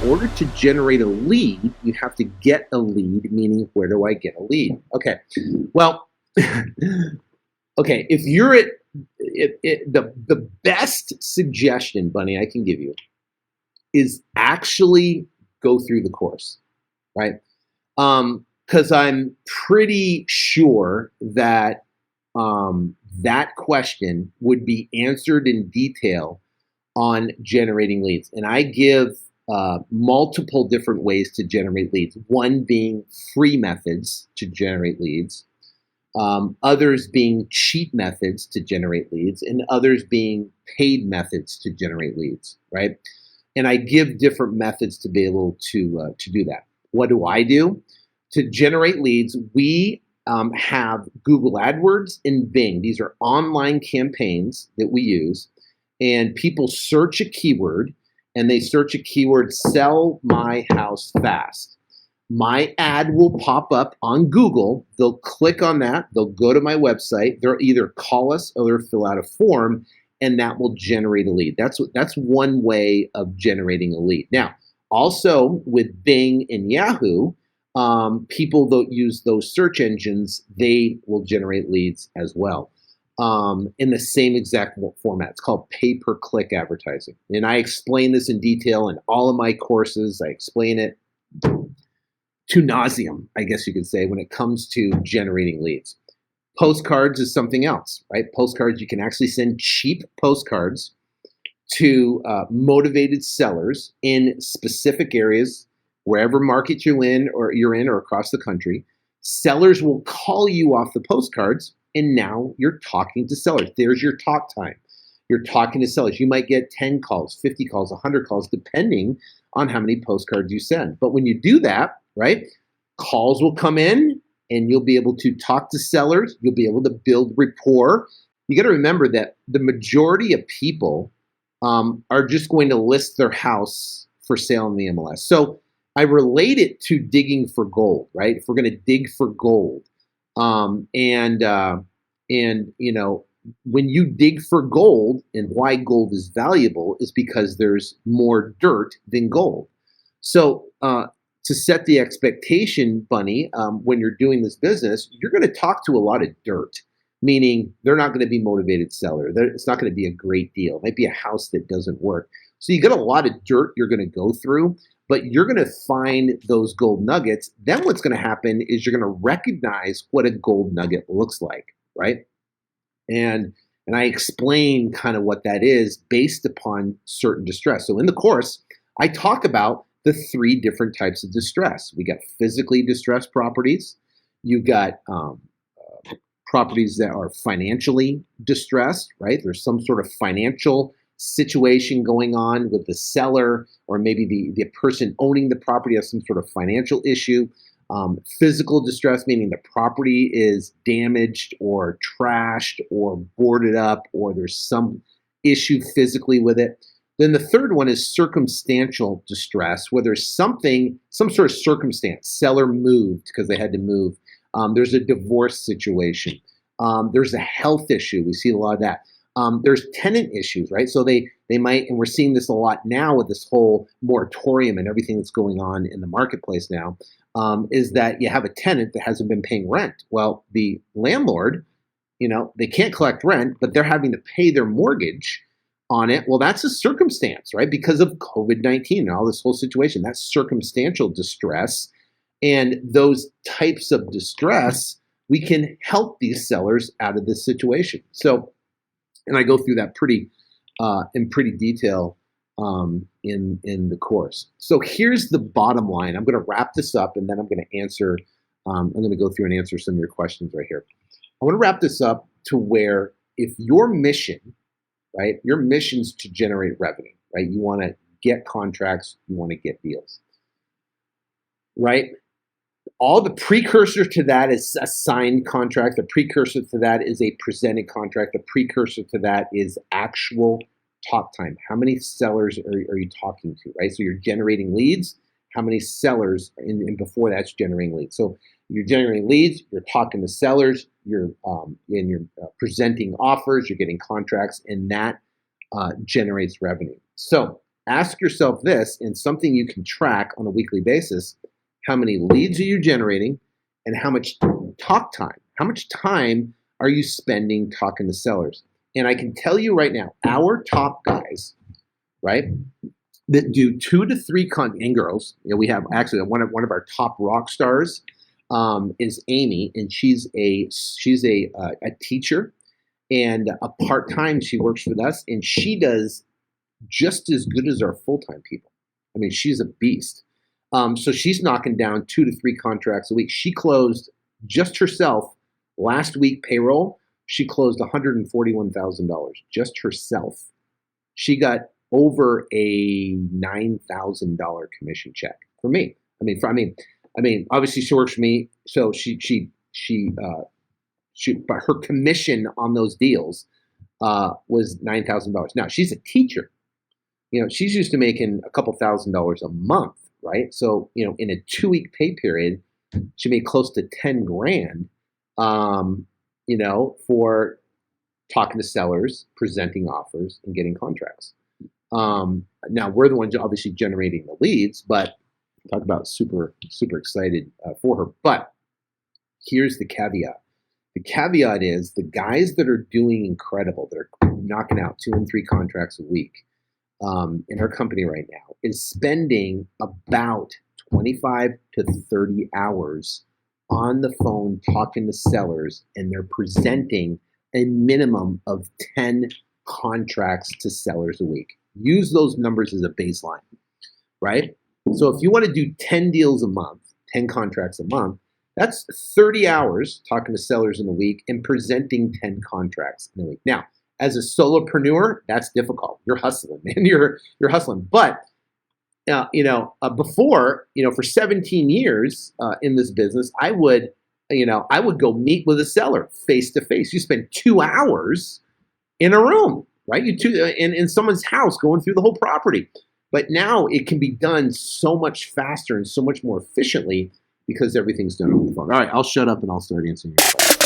order to generate a lead, you have to get a lead, meaning where do I get a lead? Okay, well, okay, if you're at the best suggestion, Bunny, I can give you is actually go through the course, right? Because I'm pretty sure that that question would be answered in detail on generating leads. And I give multiple different ways to generate leads, one being free methods to generate leads, others being cheap methods to generate leads, and others being paid methods to generate leads, right? And I give different methods to be able to do that. What do I do? To generate leads, we have Google AdWords and Bing. These are online campaigns that we use. And people search a keyword, and they search a keyword, sell my house fast. My ad will pop up on Google. They'll click on that. They'll go to my website. They'll either call us or they'll fill out a form, and that will generate a lead. That's one way of generating a lead. Now, also with Bing and Yahoo, people that use those search engines, they will generate leads as well. In the same exact format. It's called pay-per-click advertising. And I explain this in detail in all of my courses. I explain it to nauseum, I guess you could say, when it comes to generating leads. Postcards is something else, right? Postcards, you can actually send cheap postcards to motivated sellers in specific areas, wherever market you're in or across the country. Sellers will call you off the postcards, and now you're talking to sellers. There's your talk time. You're talking to sellers. You might get 10 calls, 50 calls, 100 calls, depending on how many postcards you send. But when you do that, right, calls will come in, and you'll be able to talk to sellers. You'll be able to build rapport. You got to remember that the majority of people are just going to list their house for sale in the MLS. So I relate it to digging for gold, right? If we're going to dig for gold, and you know, when you dig for gold, and why gold is valuable is because there's more dirt than gold. So to set the expectation, Bunny, when you're doing this business, you're going to talk to a lot of dirt, meaning they're not going to be motivated seller. It's not going to be a great deal. It might be a house that doesn't work. So you got a lot of dirt you're going to go through, but you're going to find those gold nuggets. Then what's going to happen is you're going to recognize what a gold nugget looks like, right? And I explain kind of what that is based upon certain distress. So in the course, I talk about the 3 different types of distress. We got physically distressed properties. You got properties that are financially distressed, right? There's some sort of financial situation going on with the seller, or maybe the person owning the property has some sort of financial issue. Physical distress, meaning the property is damaged or trashed or boarded up, or there's some issue physically with it. Then the third one is circumstantial distress, where there's some sort of circumstance. Seller moved because they had to move. There's a divorce situation. There's a health issue. We see a lot of that. There's tenant issues, right? So they might, and we're seeing this a lot now with this whole moratorium and everything that's going on in the marketplace now, is that you have a tenant that hasn't been paying rent. Well, the landlord, you know, they can't collect rent, but they're having to pay their mortgage on it. Well, that's a circumstance, right? Because of COVID-19 and all this whole situation, that's circumstantial distress. And those types of distress, we can help these sellers out of this situation. So, and I go through that in pretty detail in the course. So here's the bottom line. I'm going to wrap this up, and then I'm going to answer. I'm going to go through and answer some of your questions right here. I want to wrap this up to where if your mission, right, your mission's to generate revenue, right? You want to get contracts, you want to get deals, right? All the precursor to that is a signed contract. The precursor to that is a presented contract. The precursor to that is actual talk time. How many sellers are you talking to, right? So you're generating leads. How many sellers, and before that's generating leads. So you're generating leads, you're talking to sellers, you're presenting offers, you're getting contracts, and that generates revenue. So ask yourself this, and something you can track on a weekly basis: how many leads are you generating, and how much talk time? How much time are you spending talking to sellers? And I can tell you right now, our top guys, right, that do 2 to 3 and girls. We have actually one of our top rock stars is Amy, and she's a teacher, and a part-time she works with us, and she does just as good as our full-time people. I mean, she's a beast. So she's knocking down 2 to 3 contracts a week. She closed just herself last week payroll. She closed $141,000 just herself. She got over a $9,000 commission check for me. I mean, obviously she works for me, so but her commission on those deals was $9,000. Now she's a teacher. She's used to making a couple $1,000s a month, right? So, in a 2-week pay period, she made close to 10 grand, for talking to sellers, presenting offers, and getting contracts. Now we're the ones obviously generating the leads, but talk about super, super excited for her. But here's the caveat. The caveat is the guys that are doing incredible, that are knocking out 2 and 3 contracts a week in our company right now, is spending about 25 to 30 hours on the phone talking to sellers, and they're presenting a minimum of 10 contracts to sellers a week. Use those numbers as a baseline, right? So if you want to do 10 deals a month, 10 contracts a month, that's 30 hours talking to sellers in a week and presenting 10 contracts in a week. Now, as a solopreneur, that's difficult. You're hustling, man. You're hustling. But before, for 17 years in this business, I would go meet with a seller face to face. You spend 2 hours in a room, right? In someone's house, going through the whole property. But now it can be done so much faster and so much more efficiently because everything's done on the phone. All right, I'll shut up and I'll start answering your questions.